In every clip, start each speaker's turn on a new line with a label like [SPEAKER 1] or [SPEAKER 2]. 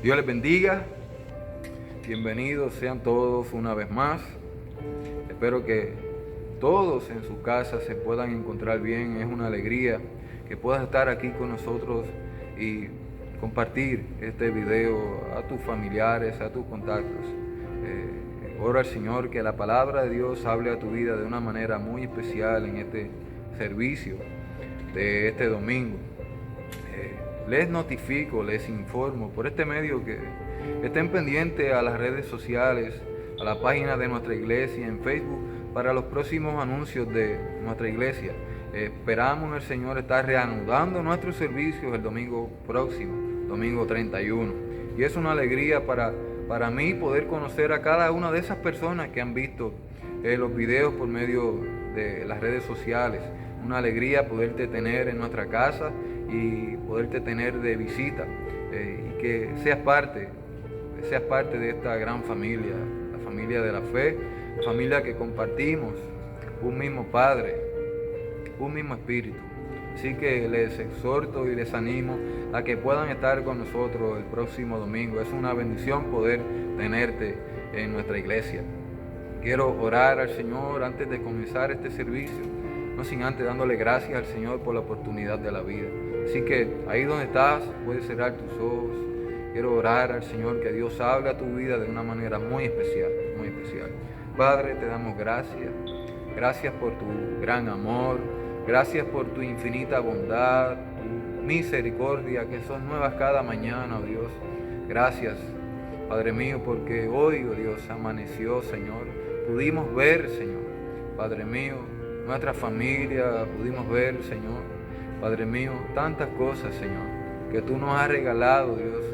[SPEAKER 1] Dios les bendiga. Bienvenidos sean todos una vez más. Espero que todos en sus casas se puedan encontrar bien. Es una alegría que puedas estar aquí con nosotros y compartir este video a tus familiares, a tus contactos. Ora al Señor que la palabra de Dios hable a tu vida de una manera muy especial en este servicio de este domingo. Les notifico, les informo por este medio que estén pendientes a las redes sociales, a la página de nuestra iglesia en Facebook para los próximos anuncios de nuestra iglesia. Esperamos el Señor estar reanudando nuestros servicios el domingo próximo, domingo 31. Y es una alegría para mí poder conocer a cada una de esas personas que han visto los videos por medio de las redes sociales. Una alegría poderte tener en nuestra casa y poderte tener de visita y que seas parte de esta gran familia, la familia de la fe, la familia que compartimos un mismo Padre, un mismo Espíritu. Así que les exhorto y les animo a que puedan estar con nosotros el próximo domingo. Es una bendición poder tenerte en nuestra iglesia. Quiero orar al Señor antes de comenzar este servicio, no sin antes dándole gracias al Señor por la oportunidad de la vida. Así que ahí donde estás, puedes cerrar tus ojos. Quiero orar al Señor que Dios hable a tu vida de una manera muy especial, muy especial. Padre, te damos gracias. Gracias por tu gran amor. Gracias por tu infinita bondad, tu misericordia que son nuevas cada mañana, oh Dios. Gracias, Padre mío, porque hoy, oh Dios, amaneció, Señor. Pudimos ver, Señor, Padre mío, nuestra familia, pudimos ver, Señor, Padre mío, tantas cosas, Señor, que tú nos has regalado, Dios,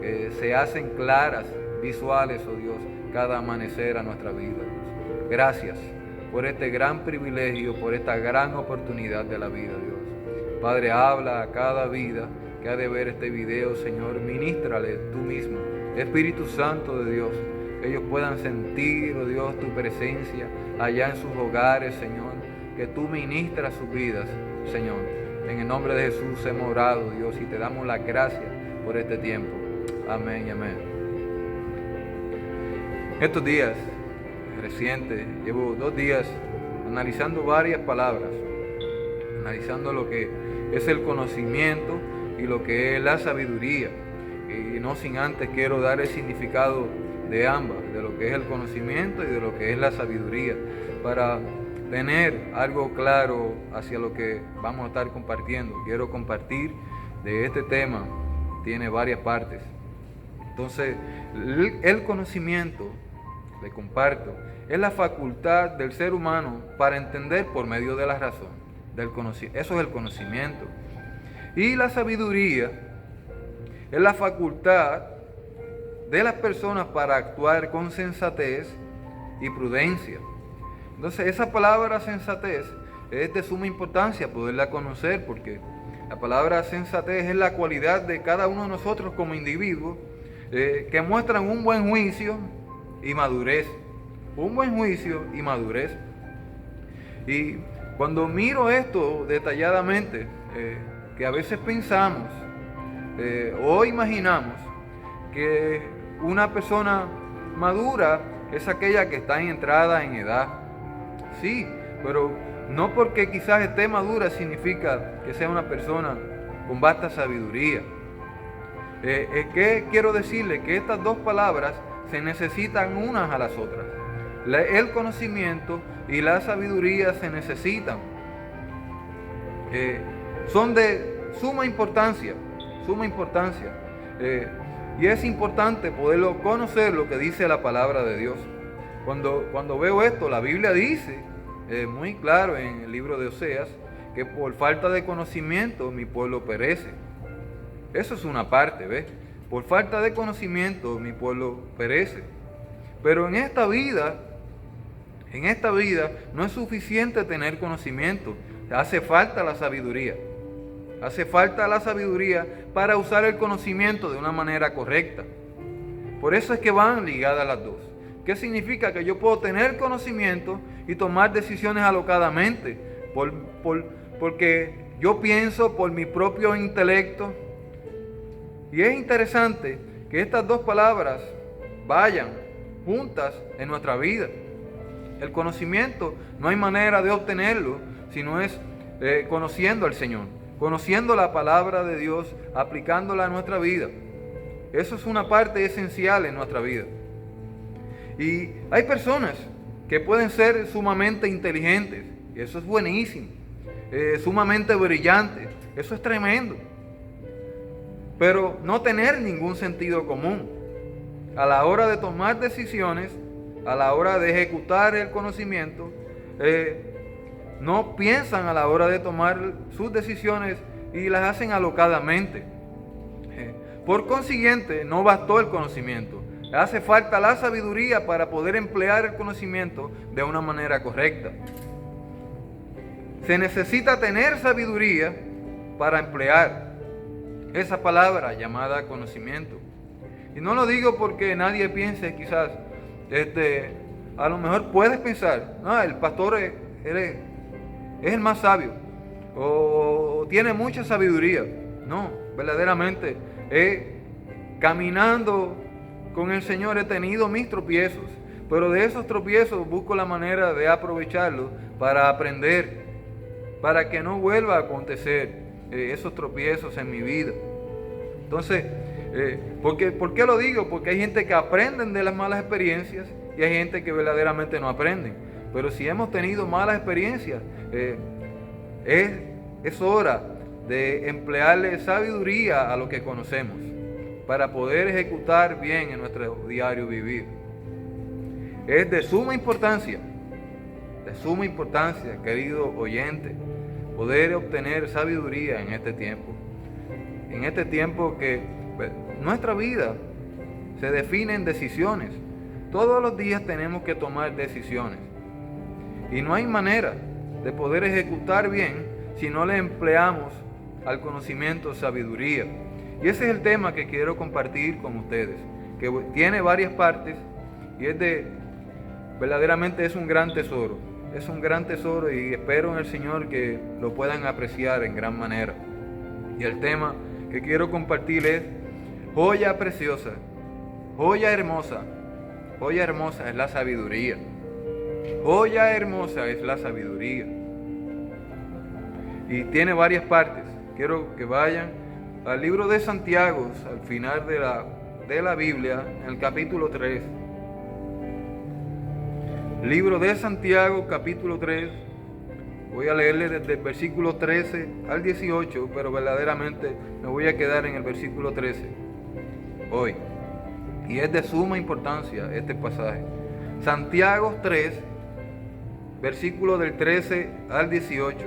[SPEAKER 1] que se hacen claras, visuales, oh Dios, cada amanecer a nuestra vida, Dios. Gracias por este gran privilegio, por esta gran oportunidad de la vida, Dios. Padre, habla a cada vida que ha de ver este video, Señor, ministrale tú mismo, Espíritu Santo de Dios, que ellos puedan sentir, oh Dios, tu presencia allá en sus hogares, Señor, que tú ministras sus vidas, Señor. En el nombre de Jesús hemos orado, Dios, y te damos las gracias por este tiempo. Amén y amén. Estos días recientes, llevo 2 días analizando varias palabras, analizando lo que es el conocimiento y lo que es la sabiduría. Y no sin antes quiero dar el significado de ambas, de lo que es el conocimiento y de lo que es la sabiduría, para tener algo claro hacia lo que vamos a estar compartiendo. Quiero compartir de este tema, tiene varias partes. Entonces, el conocimiento, le comparto, es la facultad del ser humano para entender por medio de la razón, eso es el conocimiento. Y la sabiduría es la facultad de las personas para actuar con sensatez y prudencia. Entonces, esa palabra sensatez es de suma importancia poderla conocer, porque la palabra sensatez es la cualidad de cada uno de nosotros como individuos que muestran un buen juicio y madurez. Un buen juicio y madurez. Y cuando miro esto detalladamente, que a veces pensamos o imaginamos que una persona madura es aquella que está entrada en edad. Sí, pero no porque quizás esté madura significa que sea una persona con vasta sabiduría. ¿Qué quiero decirle? Que estas dos palabras se necesitan unas a las otras. El conocimiento y la sabiduría se necesitan. Son de suma importancia, suma importancia. Y es importante poderlo conocer lo que dice la palabra de Dios. Cuando veo esto, la Biblia dice muy claro en el libro de Oseas que por falta de conocimiento mi pueblo perece. Eso es una parte, ¿ves? Por falta de conocimiento mi pueblo perece. Pero en esta vida no es suficiente tener conocimiento. Hace falta la sabiduría. Hace falta la sabiduría para usar el conocimiento de una manera correcta. Por eso es que van ligadas las dos. ¿Qué significa? Que yo puedo tener conocimiento y tomar decisiones alocadamente, porque yo pienso por mi propio intelecto. Y es interesante que estas dos palabras vayan juntas en nuestra vida. El conocimiento no hay manera de obtenerlo si no es conociendo al Señor, conociendo la palabra de Dios, aplicándola a nuestra vida. Eso es una parte esencial en nuestra vida. Y hay personas que pueden ser sumamente inteligentes, y eso es buenísimo, sumamente brillantes, eso es tremendo, pero no tener ningún sentido común. A la hora de tomar decisiones, a la hora de ejecutar el conocimiento, no piensan a la hora de tomar sus decisiones y las hacen alocadamente. Por consiguiente, no bastó el conocimiento. Hace falta la sabiduría para poder emplear el conocimiento de una manera correcta. Se necesita tener sabiduría para emplear esa palabra llamada conocimiento. Y no lo digo porque nadie piense, quizás, a lo mejor puedes pensar, el pastor es el más sabio, o tiene mucha sabiduría. No, verdaderamente, caminando con el Señor he tenido mis tropiezos, pero de esos tropiezos busco la manera de aprovecharlos para aprender, para que no vuelva a acontecer esos tropiezos en mi vida. Entonces, ¿por qué lo digo? Porque hay gente que aprenden de las malas experiencias y hay gente que verdaderamente no aprenden. Pero si hemos tenido malas experiencias, es hora de emplearle sabiduría a lo que conocemos para poder ejecutar bien en nuestro diario vivir. Es de suma importancia, querido oyente, poder obtener sabiduría en este tiempo. En este tiempo que nuestra vida se define en decisiones. Todos los días tenemos que tomar decisiones. Y no hay manera de poder ejecutar bien si no le empleamos al conocimiento sabiduría. Y ese es el tema que quiero compartir con ustedes, que tiene varias partes y verdaderamente es un gran tesoro. Es un gran tesoro y espero en el Señor que lo puedan apreciar en gran manera. Y el tema que quiero compartir es joya preciosa, joya hermosa es la sabiduría. Joya hermosa es la sabiduría. Y tiene varias partes. Quiero que vayan al libro de Santiago, al final de la Biblia, en el capítulo 3. Libro de Santiago, capítulo 3. Voy a leerle desde el versículo 13 al 18, pero verdaderamente me voy a quedar en el versículo 13 hoy. Y es de suma importancia este pasaje. Santiago 3, versículo del 13 al 18.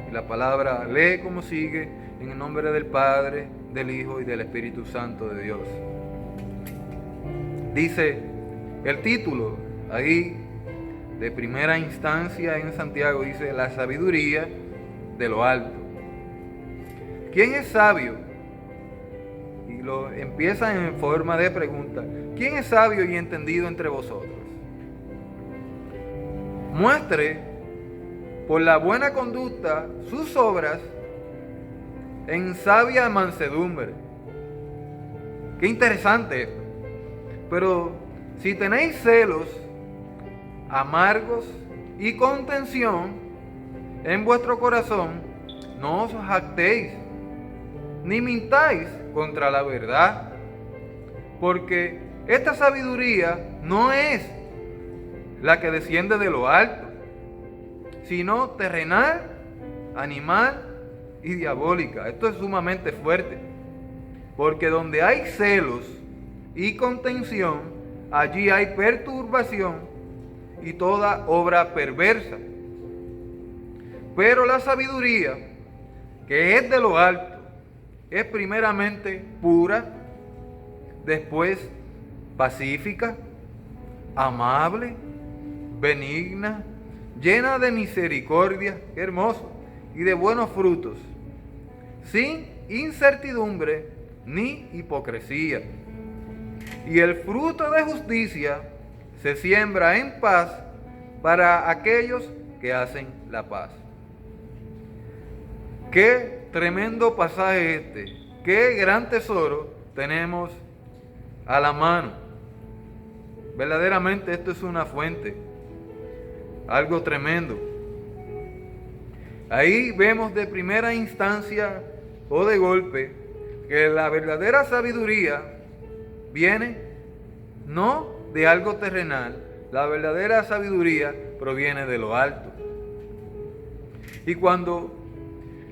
[SPEAKER 1] Y la palabra lee como sigue, en el nombre del Padre, del Hijo y del Espíritu Santo de Dios. Dice el título ahí de primera instancia en Santiago, dice la sabiduría de lo alto. ¿Quién es sabio? Y lo empieza en forma de pregunta. ¿Quién es sabio y entendido entre vosotros? Muestre por la buena conducta sus obras en sabia mansedumbre. Qué interesante esto. Pero si tenéis celos amargos y contención en vuestro corazón, no os jactéis, ni mintáis contra la verdad, porque esta sabiduría no es la que desciende de lo alto, sino terrenal, animal y diabólica. Esto es sumamente fuerte, porque donde hay celos y contención, allí hay perturbación y toda obra perversa. Pero la sabiduría, que es de lo alto, es primeramente pura, después pacífica, amable, benigna, llena de misericordia, qué hermoso, y de buenos frutos, sin incertidumbre ni hipocresía. Y el fruto de justicia se siembra en paz para aquellos que hacen la paz. Qué tremendo pasaje este, qué gran tesoro tenemos a la mano. Verdaderamente esto es una fuente, algo tremendo. Ahí vemos de primera instancia o de golpe que la verdadera sabiduría viene no de algo terrenal, la verdadera sabiduría proviene de lo alto. Y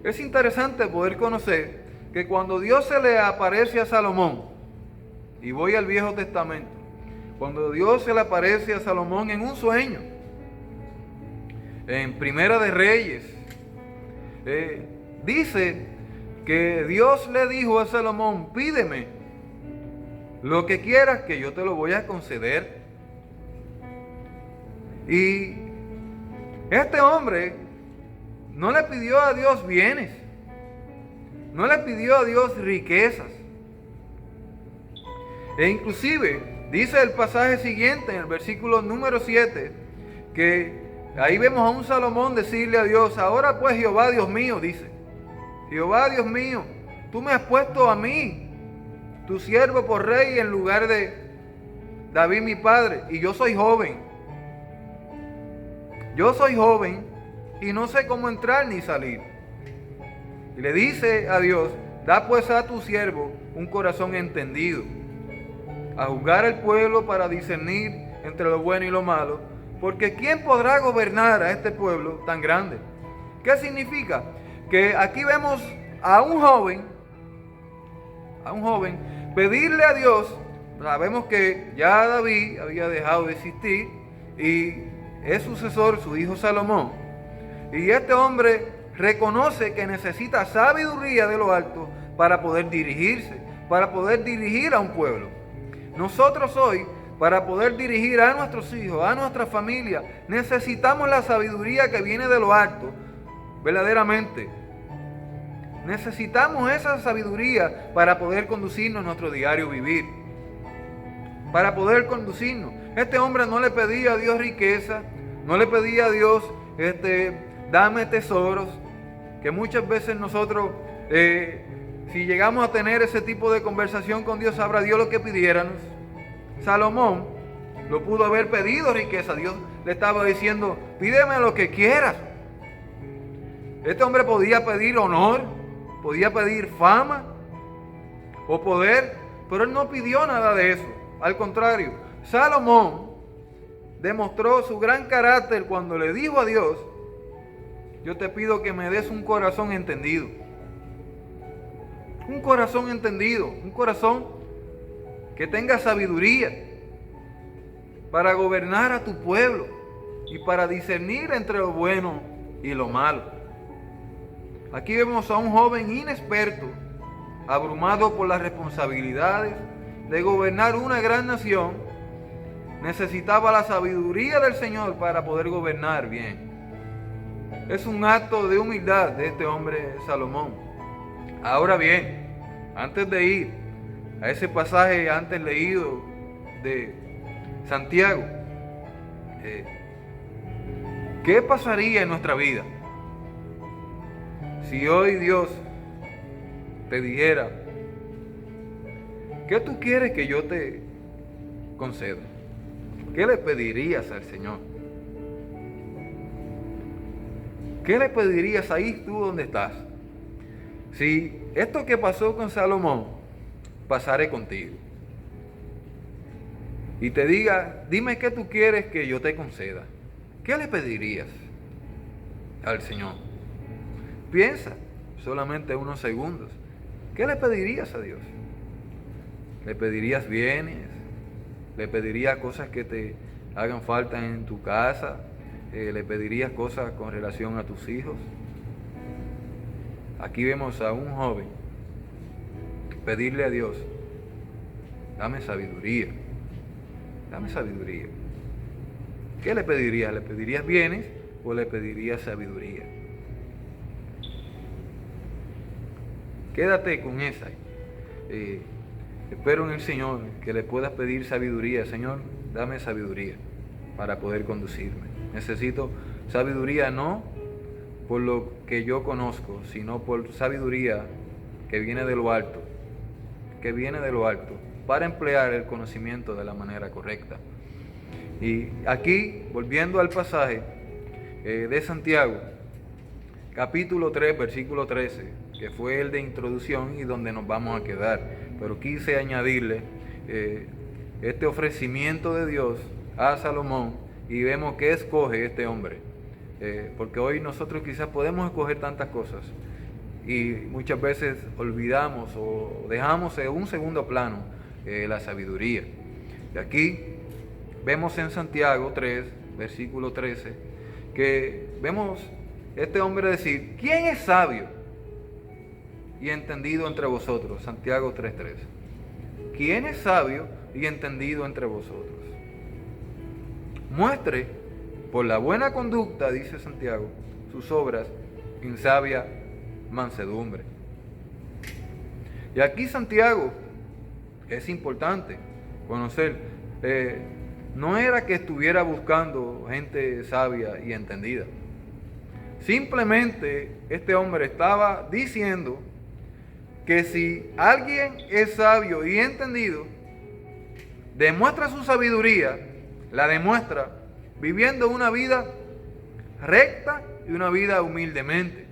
[SPEAKER 1] es interesante poder conocer que cuando Dios se le aparece a Salomón, y voy al Viejo Testamento, cuando Dios se le aparece a Salomón en un sueño, en Primera de Reyes, dice que Dios le dijo a Salomón: pídeme lo que quieras que yo te lo voy a conceder. Y este hombre no le pidió a Dios bienes, no le pidió a Dios riquezas. E inclusive dice el pasaje siguiente, en el versículo número 7, que ahí vemos a un Salomón decirle a Dios: ahora pues, Jehová Dios mío, dice, Jehová Dios mío, tú me has puesto a mí, tu siervo, por rey en lugar de David mi padre, y yo soy joven. Yo soy joven y no sé cómo entrar ni salir. Y le dice a Dios: da pues a tu siervo un corazón entendido, a juzgar al pueblo para discernir entre lo bueno y lo malo, porque ¿quién podrá gobernar a este pueblo tan grande? ¿Qué significa? Que aquí vemos a un joven pedirle a Dios. Sabemos que ya David había dejado de existir y es sucesor su hijo Salomón. Y este hombre reconoce que necesita sabiduría de lo alto para poder dirigirse, para poder dirigir a un pueblo. Nosotros hoy, para poder dirigir a nuestros hijos, a nuestra familia, necesitamos la sabiduría que viene de lo alto, verdaderamente. Necesitamos esa sabiduría para poder conducirnos en nuestro diario vivir. Para poder conducirnos. Este hombre no le pedía a Dios riqueza, no le pedía a Dios, dame tesoros, que muchas veces nosotros, si llegamos a tener ese tipo de conversación con Dios, sabrá Dios lo que pidiéramos. Salomón lo pudo haber pedido riqueza. Dios le estaba diciendo: pídeme lo que quieras. Este hombre podía pedir honor, podía pedir fama o poder, pero él no pidió nada de eso. Al contrario, Salomón demostró su gran carácter cuando le dijo a Dios: yo te pido que me des un corazón entendido. Un corazón entendido, un corazón que tenga sabiduría para gobernar a tu pueblo y para discernir entre lo bueno y lo malo. Aquí vemos a un joven inexperto, abrumado por las responsabilidades de gobernar una gran nación. Necesitaba la sabiduría del Señor para poder gobernar bien. Es un acto de humildad de este hombre Salomón. Ahora bien, antes de ir a ese pasaje antes leído de Santiago, ¿qué pasaría en nuestra vida si hoy Dios te dijera: ¿qué tú quieres que yo te conceda? ¿Qué le pedirías al Señor? ¿Qué le pedirías ahí tú donde estás? Si esto que pasó con Salomón pasare contigo y te diga: dime qué tú quieres que yo te conceda, ¿qué le pedirías al Señor? Piensa solamente unos segundos. ¿Qué le pedirías a Dios? ¿Le pedirías bienes? ¿Le pedirías cosas que te hagan falta en tu casa? ¿Le pedirías cosas con relación a tus hijos? Aquí vemos a un joven pedirle a Dios: dame sabiduría, dame sabiduría. ¿Qué le pedirías? ¿Le pedirías bienes o le pedirías sabiduría? Quédate con esa. Espero en el Señor que le puedas pedir sabiduría. Señor, dame sabiduría para poder conducirme. Necesito sabiduría no por lo que yo conozco, sino por sabiduría que viene de lo alto, que viene de lo alto, para emplear el conocimiento de la manera correcta. Y aquí, volviendo al pasaje de Santiago, capítulo 3, versículo 13, que fue el de introducción y donde nos vamos a quedar, pero quise añadirle este ofrecimiento de Dios a Salomón, y vemos que escoge este hombre, porque hoy nosotros quizás podemos escoger tantas cosas y muchas veces olvidamos o dejamos en un segundo plano la sabiduría. Y aquí vemos en Santiago 3, versículo 13, que vemos este hombre decir: ¿quién es sabio y entendido entre vosotros? Santiago 3:13. ¿Quién es sabio y entendido entre vosotros? Muestre por la buena conducta, dice Santiago, sus obras en sabia mansedumbre. Y aquí Santiago, es importante conocer, no era que estuviera buscando gente sabia y entendida. Simplemente este hombre estaba diciendo que si alguien es sabio y entendido, demuestra su sabiduría, la demuestra viviendo una vida recta y una vida humildemente.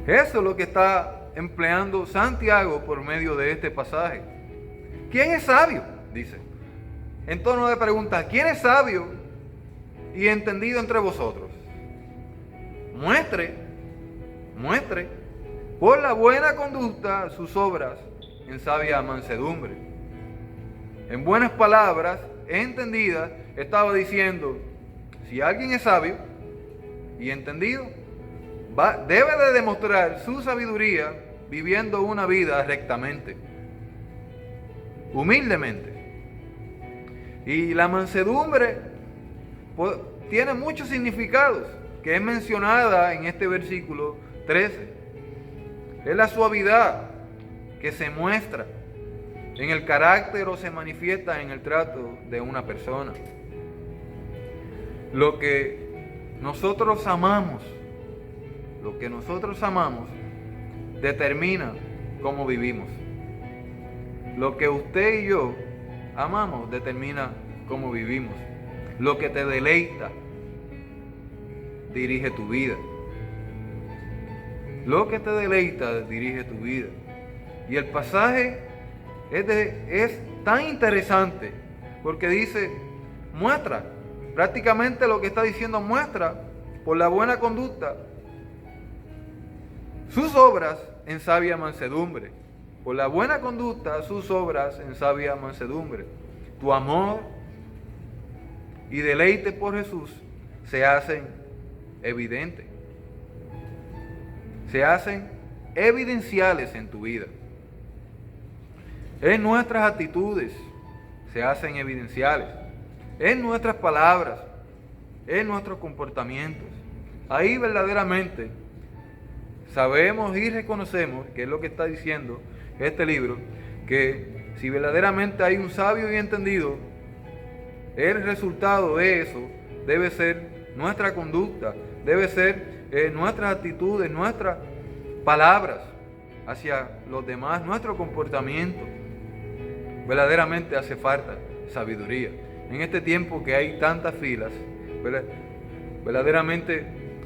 [SPEAKER 1] Eso es lo que está empleando Santiago por medio de este pasaje. ¿Quién es sabio? Dice. En tono de pregunta, ¿quién es sabio y entendido entre vosotros? Muestre por la buena conducta sus obras en sabia mansedumbre. En buenas palabras, entendidas, estaba diciendo: si alguien es sabio y entendido, debe de demostrar su sabiduría viviendo una vida rectamente, humildemente. Y la mansedumbre tiene muchos significados, que es mencionada en este versículo 13. Es la suavidad que se muestra en el carácter o se manifiesta en el trato de una persona. Lo que nosotros amamos determina cómo vivimos. Lo que usted y yo amamos determina cómo vivimos. Lo que te deleita dirige tu vida. Lo que te deleita dirige tu vida. Y el pasaje es tan interesante porque dice: muestra, prácticamente lo que está diciendo, muestra por la buena conducta sus obras en sabia mansedumbre. Por la buena conducta sus obras en sabia mansedumbre. Tu amor y deleite por Jesús se hacen evidentes, se hacen evidenciales en tu vida. En nuestras actitudes se hacen evidenciales, en nuestras palabras, en nuestros comportamientos. Ahí verdaderamente sabemos y reconocemos, que es lo que está diciendo este libro, que si verdaderamente hay un sabio y entendido, el resultado de eso debe ser nuestra conducta, debe ser nuestras actitudes, nuestras palabras hacia los demás, nuestro comportamiento. Verdaderamente hace falta sabiduría. En este tiempo que hay tantas filas, verdaderamente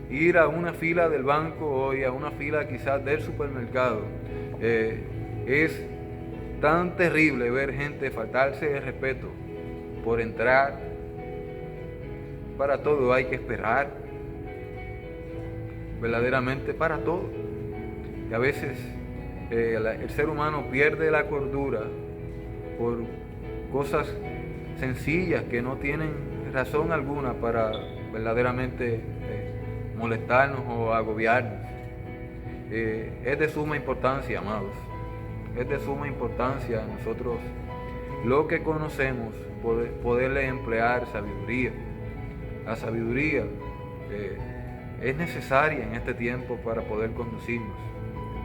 [SPEAKER 1] ir a una fila del banco o a una fila quizás del supermercado, es tan terrible ver gente faltarse el respeto por entrar. Para todo hay que esperar, verdaderamente para todo. Y a veces el ser humano pierde la cordura por cosas sencillas que no tienen razón alguna para verdaderamente molestarnos o agobiarnos. Es de suma importancia, amados, es de suma importancia nosotros, lo que conocemos, poderle emplear sabiduría. La sabiduría es necesaria en este tiempo para poder conducirnos,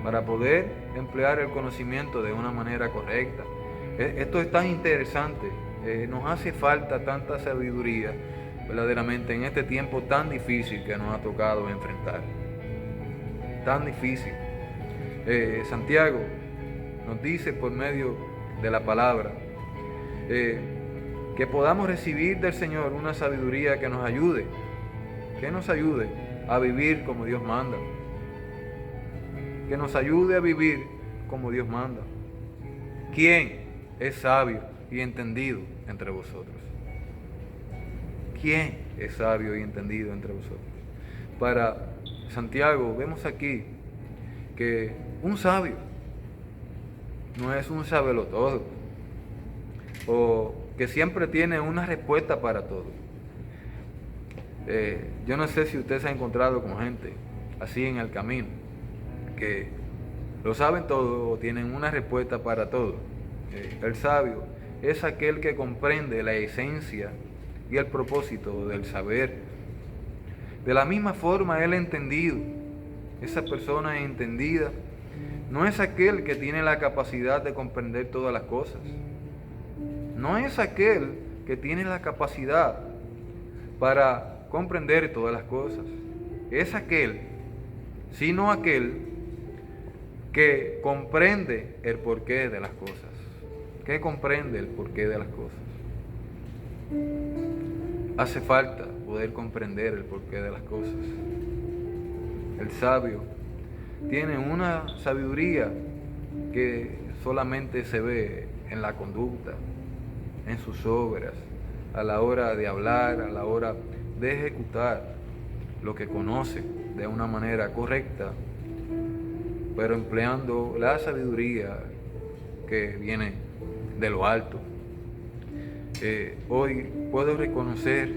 [SPEAKER 1] para poder emplear el conocimiento de una manera correcta. Esto es tan interesante, nos hace falta tanta sabiduría verdaderamente en este tiempo tan difícil que nos ha tocado enfrentar. Tan difícil. Santiago nos dice por medio de la palabra, que podamos recibir del Señor una sabiduría que nos ayude a vivir como Dios manda, que nos ayude a vivir como Dios manda. ¿Quién es sabio y entendido entre vosotros? ¿Quién es sabio y entendido entre vosotros? Para Santiago vemos aquí que un sabio no es un sabelotodo o que siempre tiene una respuesta para todo. Yo no sé si usted se ha encontrado con gente así en el camino, que lo saben todo o tienen una respuesta para todo. El sabio es aquel que comprende la esencia y el propósito del saber. De la misma forma, el entendido, esa persona entendida, no es aquel que tiene la capacidad de comprender todas las cosas. No es aquel que tiene la capacidad para comprender todas las cosas. Es aquel, sino aquel que comprende el porqué de las cosas. Que comprende el porqué de las cosas. Hace falta poder comprender el porqué de las cosas. El sabio tiene una sabiduría que solamente se ve en la conducta, en sus obras, a la hora de hablar, a la hora de ejecutar lo que conoce de una manera correcta, pero empleando la sabiduría que viene de lo alto. Hoy puedo reconocer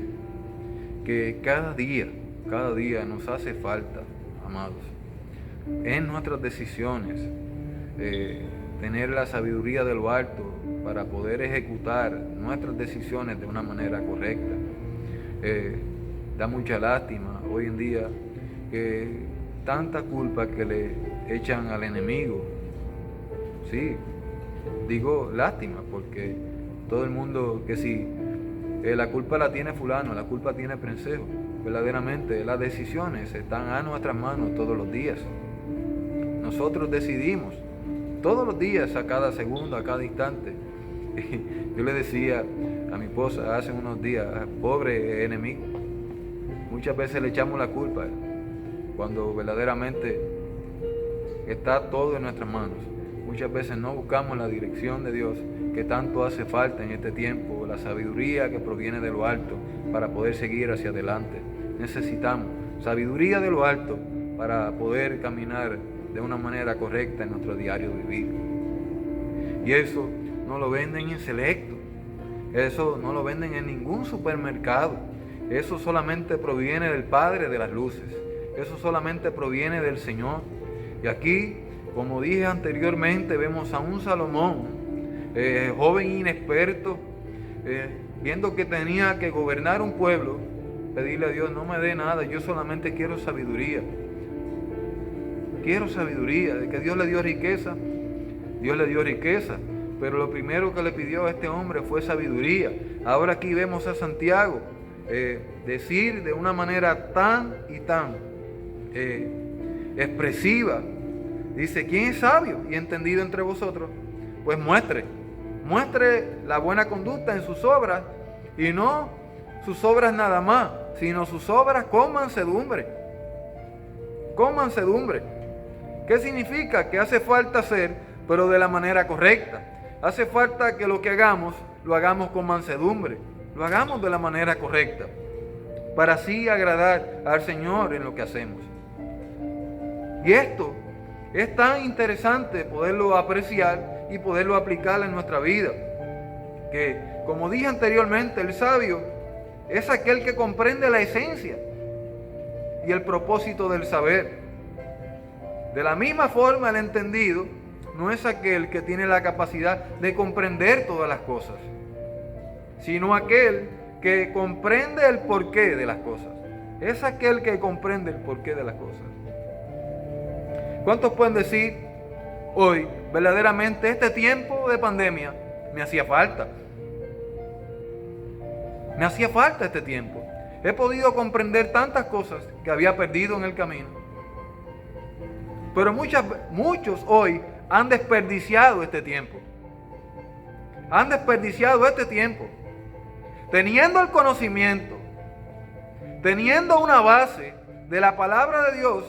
[SPEAKER 1] que cada día nos hace falta, amados, en nuestras decisiones, tener la sabiduría de lo alto para poder ejecutar nuestras decisiones de una manera correcta. Da mucha lástima hoy en día que tanta culpa que le echan al enemigo. Sí, digo lástima porque todo el mundo que si la culpa la tiene fulano, la culpa tiene prensejo. Verdaderamente las decisiones están a nuestras manos todos los días. Nosotros decidimos todos los días, a cada segundo, a cada instante. Yo le decía a mi esposa hace unos días, pobre enemigo, muchas veces le echamos la culpa cuando verdaderamente está todo en nuestras manos. Muchas veces no buscamos la dirección de Dios que tanto hace falta en este tiempo, la sabiduría que proviene de lo alto para poder seguir hacia adelante. Necesitamos sabiduría de lo alto para poder caminar de una manera correcta en nuestro diario vivir. Y eso no lo venden en Selecto, eso no lo venden en ningún supermercado, eso solamente proviene del Padre de las luces, eso solamente proviene del Señor. Y aquí, como dije anteriormente, vemos a un Salomón, joven inexperto, viendo que tenía que gobernar un pueblo, pedirle a Dios, no me dé nada, yo solamente quiero sabiduría. Quiero sabiduría, de que Dios le dio riqueza, pero lo primero que le pidió a este hombre fue sabiduría. Ahora aquí vemos a Santiago decir de una manera tan y tan expresiva, dice, ¿quién es sabio y entendido entre vosotros? Pues muestre la buena conducta en sus obras, y no sus obras nada más, sino sus obras con mansedumbre. ¿Qué significa? Que hace falta hacer, pero de la manera correcta. Hace falta que lo que hagamos, lo hagamos con mansedumbre, lo hagamos de la manera correcta, para así agradar al Señor en lo que hacemos. Y esto es tan interesante poderlo apreciar y poderlo aplicar en nuestra vida, que como dije anteriormente, el sabio es aquel que comprende la esencia y el propósito del saber. De la misma forma, el entendido no es aquel que tiene la capacidad de comprender todas las cosas, sino aquel que comprende el porqué de las cosas. Es aquel que comprende el porqué de las cosas. ¿Cuántos pueden decir hoy, verdaderamente este tiempo de pandemia me hacía falta? Me hacía falta este tiempo. He podido comprender tantas cosas que había perdido en el camino. Pero muchos hoy han desperdiciado este tiempo. Han desperdiciado este tiempo. Teniendo el conocimiento, teniendo una base de la palabra de Dios,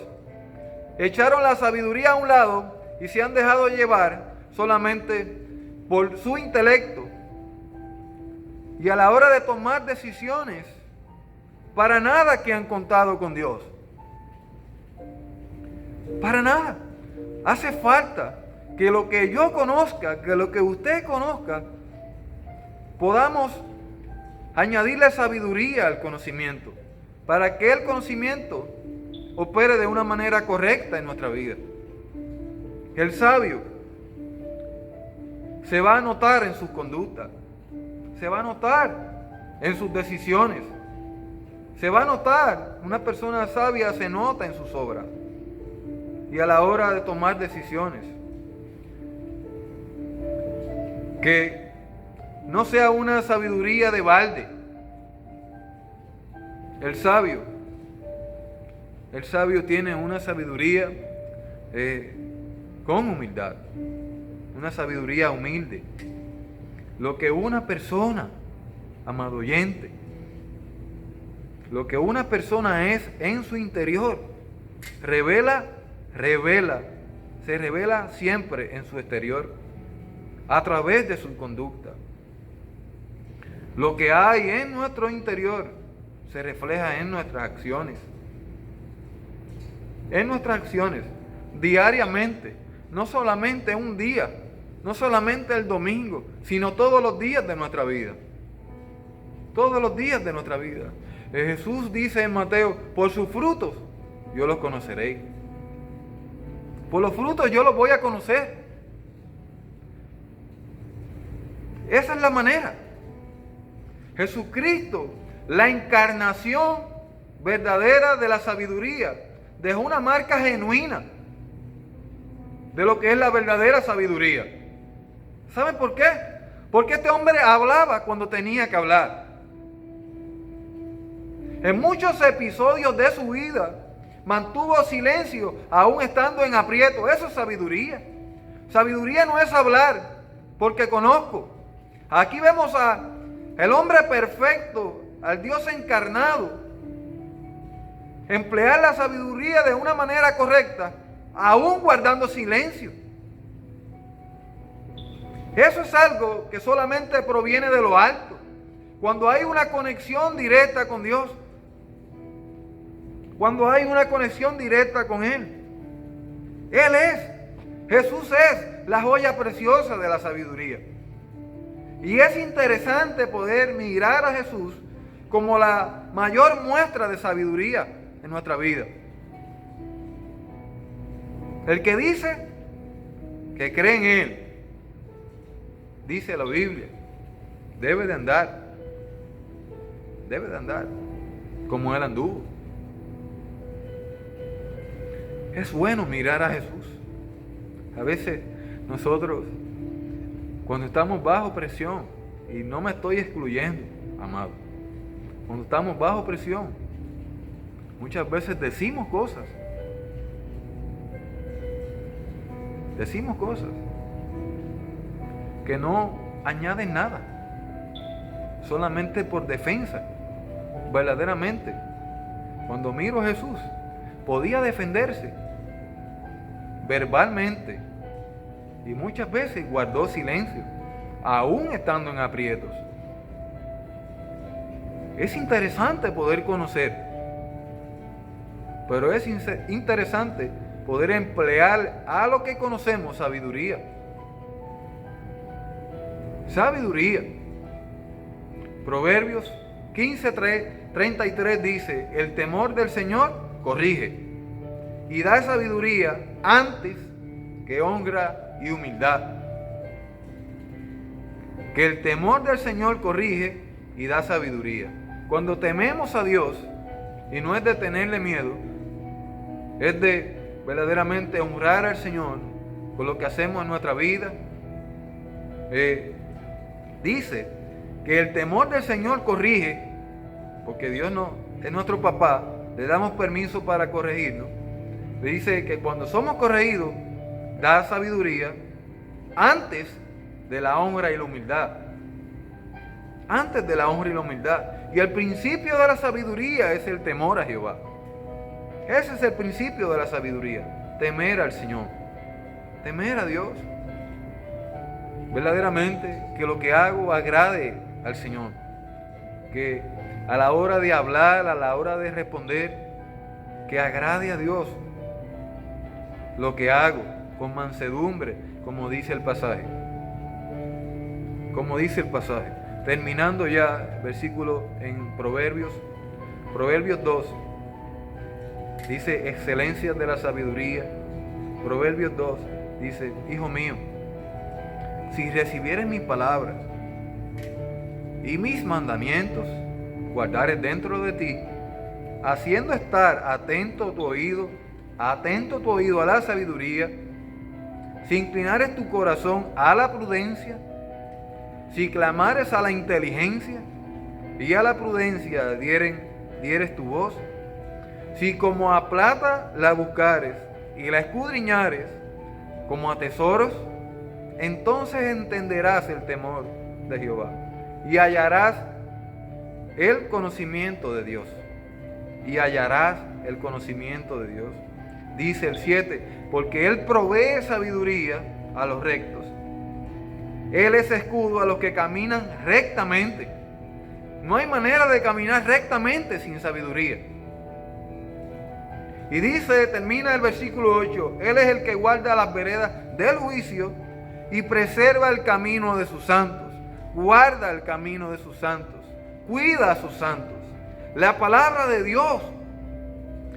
[SPEAKER 1] echaron la sabiduría a un lado y se han dejado llevar solamente por su intelecto. Y a la hora de tomar decisiones, para nada que han contado con Dios. Para nada. Hace falta que lo que yo conozca, que lo que usted conozca, podamos añadirle sabiduría al conocimiento, para que el conocimiento opere de una manera correcta en nuestra vida. El sabio se va a notar en sus conductas, se va a notar en sus decisiones, se va a notar. Una persona sabia se nota en sus obras y a la hora de tomar decisiones. Que no sea una sabiduría de balde. El sabio tiene una sabiduría con humildad, una sabiduría humilde. Lo que una persona, amado oyente, lo que una persona es en su interior, se revela siempre en su exterior, a través de su conducta. Lo que hay en nuestro interior se refleja en nuestras acciones. En nuestras acciones, diariamente, no solamente un día, no solamente el domingo, sino todos los días de nuestra vida. Todos los días de nuestra vida. Jesús dice en Mateo: por sus frutos yo los conoceréis. Por los frutos yo los voy a conocer. Esa es la manera. Jesucristo, la encarnación verdadera de la sabiduría, dejó una marca genuina de lo que es la verdadera sabiduría. ¿Saben por qué? Porque este hombre hablaba cuando tenía que hablar. En muchos episodios de su vida mantuvo silencio aún estando en aprieto. Eso es sabiduría. Sabiduría no es hablar porque conozco. Aquí vemos al hombre perfecto, al Dios encarnado, emplear la sabiduría de una manera correcta, aún guardando silencio. Eso es algo que solamente proviene de lo alto. Cuando hay una conexión directa con Dios, cuando hay una conexión directa con Él. Jesús es la joya preciosa de la sabiduría. Y es interesante poder mirar a Jesús como la mayor muestra de sabiduría en nuestra vida. El que dice que cree en Él, dice la Biblia, debe de andar como Él anduvo. Es bueno mirar a Jesús. A veces nosotros, cuando estamos bajo presión, y no me estoy excluyendo, amado, cuando estamos bajo presión, muchas veces decimos cosas que no añaden nada, solamente por defensa. Verdaderamente, cuando miro a Jesús, podía defenderse verbalmente y muchas veces guardó silencio, aún estando en aprietos. Es interesante poder conocer, pero es interesante poder emplear a lo que conocemos sabiduría. Sabiduría. Proverbios 15:33 dice: el temor del Señor corrige y da sabiduría antes que honra y humildad. Que el temor del Señor corrige y da sabiduría. Cuando tememos a Dios, y no es de tenerle miedo, es de verdaderamente honrar al Señor con lo que hacemos en nuestra vida. Dice que el temor del Señor corrige, porque Dios no es nuestro papá, le damos permiso para corregirnos. Dice que cuando somos corregidos, da sabiduría antes de la honra y la humildad. Antes de la honra y la humildad. Y el principio de la sabiduría es el temor a Jehová. Ese es el principio de la sabiduría. Temer al Señor. Temer a Dios. Verdaderamente que lo que hago agrade al Señor. Que a la hora de hablar, a la hora de responder, que agrade a Dios. Lo que hago con mansedumbre, como dice el pasaje. Como dice el pasaje. Terminando ya, versículo en Proverbios 2, dice excelencias de la sabiduría. Proverbios 2 dice: hijo mío, si recibieres mis palabras y mis mandamientos, guardares dentro de ti, haciendo estar atento tu oído a la sabiduría, si inclinares tu corazón a la prudencia, si clamares a la inteligencia y a la prudencia dieres tu voz, si como a plata la buscares y la escudriñares como a tesoros, entonces entenderás el temor de Jehová y hallarás el conocimiento de Dios. Y hallarás el conocimiento de Dios. Dice el 7, porque Él provee sabiduría a los rectos. Él es escudo a los que caminan rectamente. No hay manera de caminar rectamente sin sabiduría. Y dice, termina el versículo 8, Él es el que guarda las veredas del juicio y preserva el camino de sus santos. Guarda el camino de sus santos. Cuida a sus santos. La palabra de Dios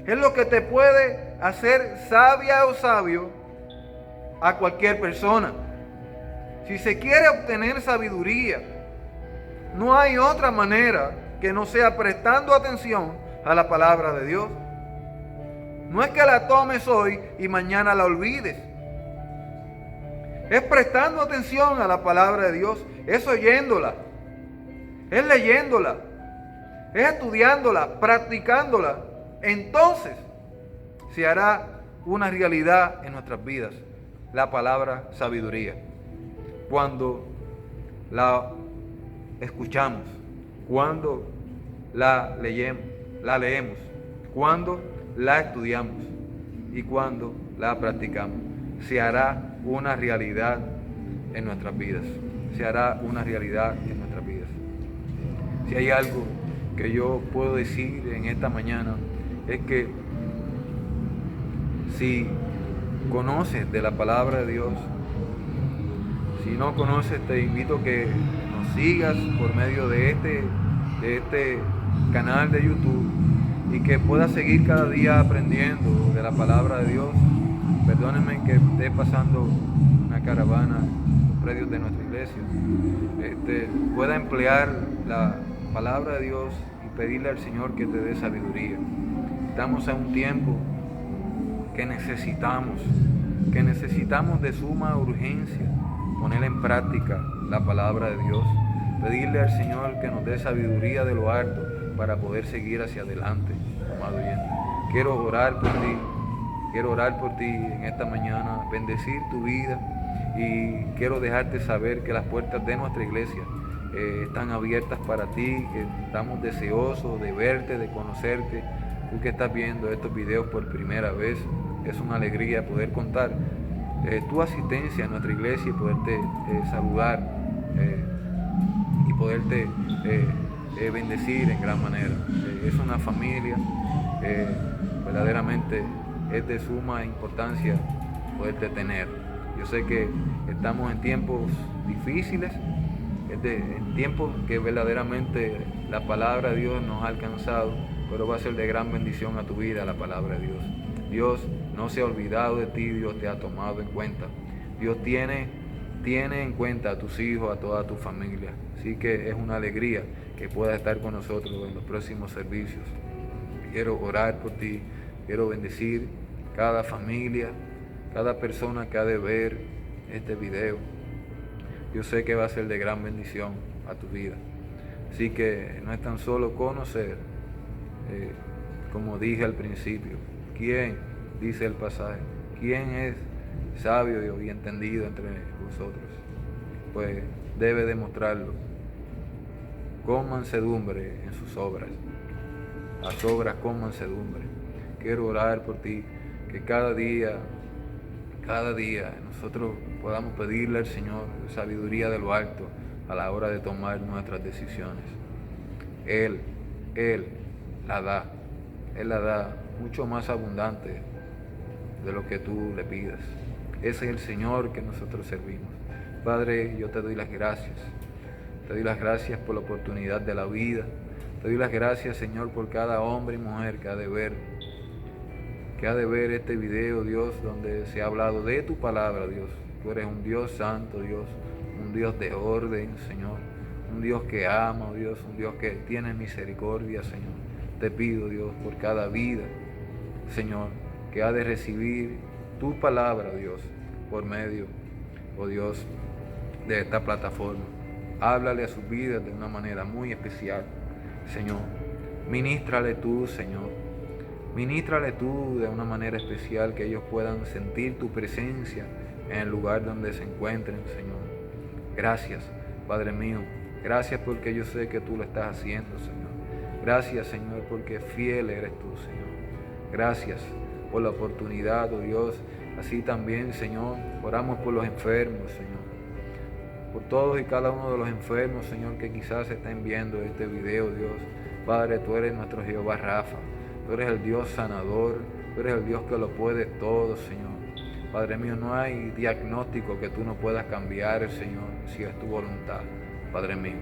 [SPEAKER 1] es lo que te puede hacer sabia o sabio a cualquier persona. Si se quiere obtener sabiduría, no hay otra manera que no sea prestando atención a la palabra de Dios. No es que la tomes hoy y mañana la olvides. Es prestando atención a la palabra de Dios, es oyéndola, es leyéndola, es estudiándola, practicándola. Entonces se hará una realidad en nuestras vidas la palabra sabiduría. Cuando la escuchamos, cuando la leemos, cuando la estudiamos y cuando la practicamos, se hará una realidad en nuestras vidas. Se hará una realidad en nuestras vidas. Si hay algo que yo puedo decir en esta mañana, es que si conoces de la palabra de Dios, si no conoces, te invito a que nos sigas por medio de este canal de YouTube y que puedas seguir cada día aprendiendo de la palabra de Dios. Perdónenme que esté pasando una caravana en los predios de nuestra iglesia. Pueda emplear la palabra de Dios y pedirle al Señor que te dé sabiduría. Estamos en un tiempo que necesitamos de suma urgencia poner en práctica la palabra de Dios, pedirle al Señor que nos dé sabiduría de lo alto para poder seguir hacia adelante, amado oyente. Quiero orar por ti en esta mañana, bendecir tu vida, y quiero dejarte saber que las puertas de nuestra iglesia están abiertas para ti, que estamos deseosos de verte, de conocerte. Tú que estás viendo estos videos por primera vez, es una alegría poder contar tu asistencia a nuestra iglesia y poderte saludar y poderte bendecir en gran manera. Es una familia, verdaderamente es de suma importancia poderte tener. Yo sé que estamos en tiempos difíciles, en tiempos que verdaderamente la palabra de Dios nos ha alcanzado, pero va a ser de gran bendición a tu vida la palabra de Dios. Dios no se ha olvidado de ti, Dios te ha tomado en cuenta. Dios tiene en cuenta a tus hijos, a toda tu familia. Así que es una alegría que puedas estar con nosotros en los próximos servicios. Quiero orar por ti, quiero bendecir cada familia, cada persona que ha de ver este video. Yo sé que va a ser de gran bendición a tu vida. Así que no es tan solo conocer, como dije al principio, ¿quién, dice el pasaje, quién es sabio y entendido entre vosotros, pues debe demostrarlo con mansedumbre en sus obras. Las obras con mansedumbre. Quiero orar por ti, que cada día nosotros podamos pedirle al Señor sabiduría de lo alto a la hora de tomar nuestras decisiones. Él la da. Él la da mucho más abundante de lo que tú le pidas. Ese es el Señor que nosotros servimos. Padre, yo te doy las gracias. Te doy las gracias por la oportunidad de la vida. Te doy las gracias, Señor, por cada hombre y mujer que ha de ver este video, Dios, donde se ha hablado de tu palabra, Dios. Tú eres un Dios santo, Dios, un Dios de orden, Señor, un Dios que ama, Dios, un Dios que tiene misericordia, Señor. Te pido, Dios, por cada vida, Señor, que ha de recibir tu palabra, Dios, por medio, oh Dios, de esta plataforma. Háblale a sus vidas de una manera muy especial, Señor. Ministrale tú, Señor. Ministrale tú de una manera especial, que ellos puedan sentir tu presencia en el lugar donde se encuentren, Señor. Gracias, Padre mío. Gracias porque yo sé que tú lo estás haciendo, Señor. Gracias, Señor, porque fiel eres tú, Señor. Gracias por la oportunidad, oh Dios. Así también, Señor, oramos por los enfermos, Señor. Por todos y cada uno de los enfermos, Señor, que quizás estén viendo este video, Dios. Padre, tú eres nuestro Jehová Rafa. Tú eres el Dios sanador, tú eres el Dios que lo puede todo, Señor. Padre mío, no hay diagnóstico que tú no puedas cambiar, Señor, si es tu voluntad, Padre mío.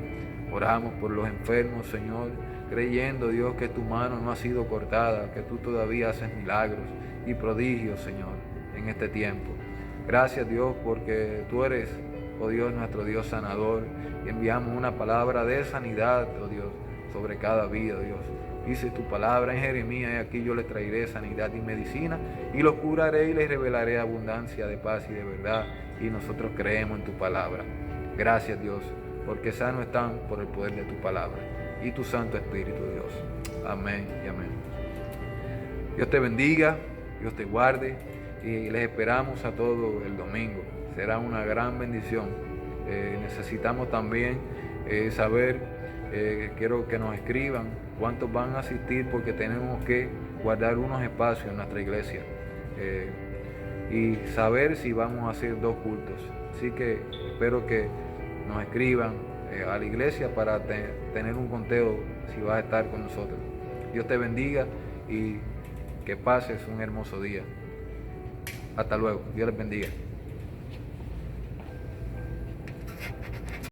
[SPEAKER 1] Oramos por los enfermos, Señor, creyendo, Dios, que tu mano no ha sido cortada, que tú todavía haces milagros y prodigios, Señor, en este tiempo. Gracias, Dios, porque tú eres, oh Dios, nuestro Dios sanador, y enviamos una palabra de sanidad, oh Dios, sobre cada vida, Dios. Dice tu palabra en Jeremías: y aquí yo le traeré sanidad y medicina, y los curaré y les revelaré abundancia de paz y de verdad. Y nosotros creemos en tu palabra. Gracias, Dios, porque sanos están por el poder de tu palabra y tu Santo Espíritu, Dios. Amén y amén. Dios te bendiga, Dios te guarde, y les esperamos a todos el domingo. Será una gran bendición. Necesitamos también saber, quiero que nos escriban cuántos van a asistir, porque tenemos que guardar unos espacios en nuestra iglesia y saber si vamos a hacer 2 cultos. Así que espero que nos escriban a la iglesia para tener un conteo si vas a estar con nosotros. Dios te bendiga y que pases un hermoso día. Hasta luego. Dios les bendiga.